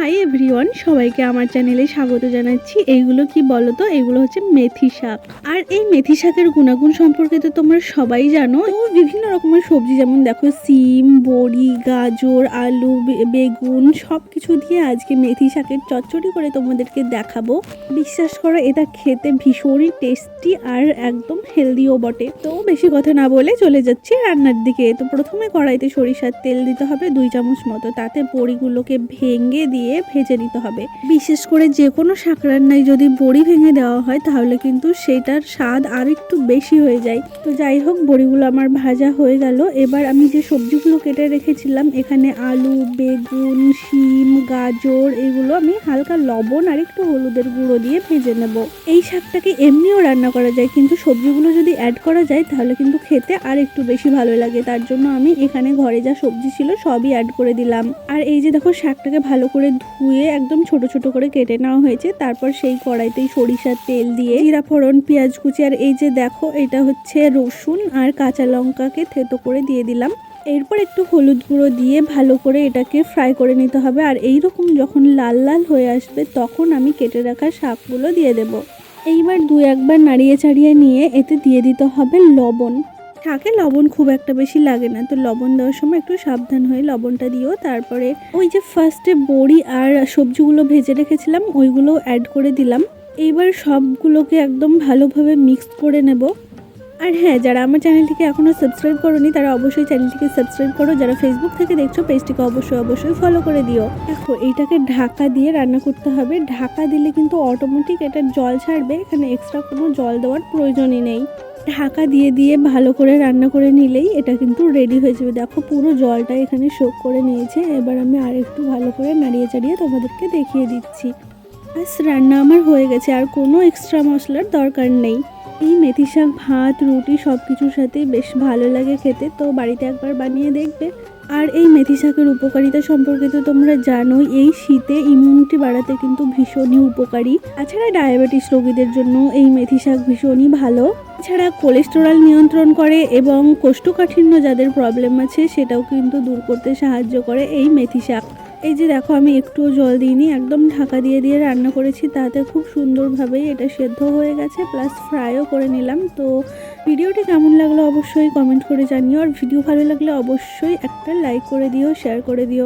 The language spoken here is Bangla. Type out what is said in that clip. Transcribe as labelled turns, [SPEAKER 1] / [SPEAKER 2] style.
[SPEAKER 1] হাই এভরিওয়ান, সবাইকে আমার চ্যানেলে স্বাগত জানাচ্ছি। এইগুলো কি বলো তো, এগুলো হচ্ছে মেথি শাক। আর এই মেথি শাকের গুণাগুণ সম্পর্কে তো তোমরা সবাই জানো। তো বিভিন্ন রকমের সবজি, যেমন দেখো সিম, বড়ি, গাজর, আলু, বেগুন সব কিছু দিয়ে আজকে মেথি শাকের চচ্চড়ি করে তোমাদেরকে দেখাবো। বিশ্বাস করো, এটা খেতে ভীষণই টেস্টি আর একদম হেলদিও বটে। তো বেশি কথা না বলে চলে যাচ্ছি রান্নার দিকে। তো প্রথমে কড়াইতে সরিষার তেল দিতে হবে 2 চামচ মতো। তাতে বড়িগুলোকে ভেঙে দিয়ে ভেজে নিতে হবে। বিশেষ করে যে কোনো শাক রান্নায় যদি বড়ি ভেঙে দেওয়া হয় তাহলে কিন্তু সেটার স্বাদ আর একটু বেশি হয়ে যায়। তো যাই হোক, বড়িগুলো আমার ভাজা হয়ে গেল। এবার আমি যে সবজিগুলো কেটে রেখেছিলাম, এখানে আলু, বেগুন, শিম, গাজর, এগুলো আমি হালকা লবণ আর একটু হলুদের গুঁড়ো দিয়ে ভেজে নেব। এই শাকটাকে এমনিও রান্না করা যায়, কিন্তু সবজিগুলো যদি অ্যাড করা যায় তাহলে কিন্তু খেতে আর একটু বেশি ভালো লাগে। তার জন্য আমি এখানে ঘরে যা সবজি ছিল সবই অ্যাড করে দিলাম। আর এই যে দেখো, শাকটাকে ভালো করে ধুয়ে একদম ছোট ছোট করে কেটে নেওয়া হয়েছে। তারপর সেই কড়াইতেই সরিষার তেল দিয়ে জিরা ফোড়ন, পেঁয়াজ কুচি, আর এই যে দেখো এটা হচ্ছে রসুন আর কাঁচা লঙ্কাকে থেতো করে দিয়ে দিলাম। এরপর একটু হলুদ গুঁড়ো দিয়ে ভালো করে এটাকে ফ্রাই করে নিতে হবে। আর এই রকম যখন লাল লাল হয়ে আসবে তখন আমি কেটে রাখা শাকগুলো দিয়ে দেব। এইবার 2-1 বার নাড়িয়ে চাড়িয়ে নিয়ে এতে দিয়ে দিতে হবে লবণ। শাকে লবণ খুব একটা বেশি লাগে না, তো লবণ দেওয়ার সময় একটু সাবধান হয়ে লবণটা দিও। তারপরে ওই যে ফার্স্টে বড়ি আর সবজিগুলো ভেজে রেখেছিলাম ওইগুলো অ্যাড করে দিলাম। এইবার সবগুলোকে একদম ভালোভাবে মিক্স করে নেব। আর হ্যাঁ, যারা আমার চ্যানেলটিকে এখনও সাবস্ক্রাইব করোনি তারা অবশ্যই চ্যানেলটিকে সাবস্ক্রাইব করো। যারা ফেসবুক থেকে দেখছো পেজটিকে অবশ্যই ফলো করে দিও। দেখো, এইটাকে ঢাকা দিয়ে রান্না করতে হবে। ঢাকা দিলে কিন্তু অটোমেটিক এটা জল ছাড়বে, এখানে এক্সট্রা কোনো জল দেওয়ার প্রয়োজনই নেই। ঢাকা দিয়ে দিয়ে ভালো করে রান্না করে নিলেই এটা কিন্তু রেডি হয়ে যাবে। দেখো, পুরো জলটা এখানে শোক করে নিয়েছে। এবার আমি আর একটু ভালো করে নাড়িয়ে চাড়িয়ে তোমাদেরকে দেখিয়ে দিচ্ছি। ব্যাস, রান্না আমার হয়ে গেছে, আর কোনো এক্সট্রা মশলার দরকার নেই। এই মেথি শাক ভাত, রুটি সব কিছুর সাথে বেশ ভালো লাগে খেতে। তো বাড়িতে একবার বানিয়ে দেখবে। আর এই মেথি শাকের উপকারিতা সম্পর্কে তো তোমরা জানোই, এই শীতে ইমিউনিটি বাড়াতে কিন্তু ভীষণই উপকারী। তাছাড়া ডায়াবেটিস রোগীদের জন্য এই মেথি শাক ভীষণই ভালো। এছাড়া কোলেস্টেরল নিয়ন্ত্রণ করে এবং কোষ্ঠকাঠিন্য যাদের প্রবলেম আছে সেটাও কিন্তু দূর করতে সাহায্য করে এই মেথি শাক। এই যে দেখো, আমি একটুও জল দিইনি, একদম ঢাকা দিয়ে দিয়ে রান্না করেছি। তাতে খুব সুন্দরভাবেই এটা সেদ্ধ হয়ে গেছে, প্লাস ফ্রাইও করে নিলাম। তো ভিডিওটি কেমন লাগলো অবশ্যই কমেন্ট করে জানিও। আর ভিডিও ভালো লাগলে অবশ্যই একটা লাইক করে দিও, শেয়ার করে দিও।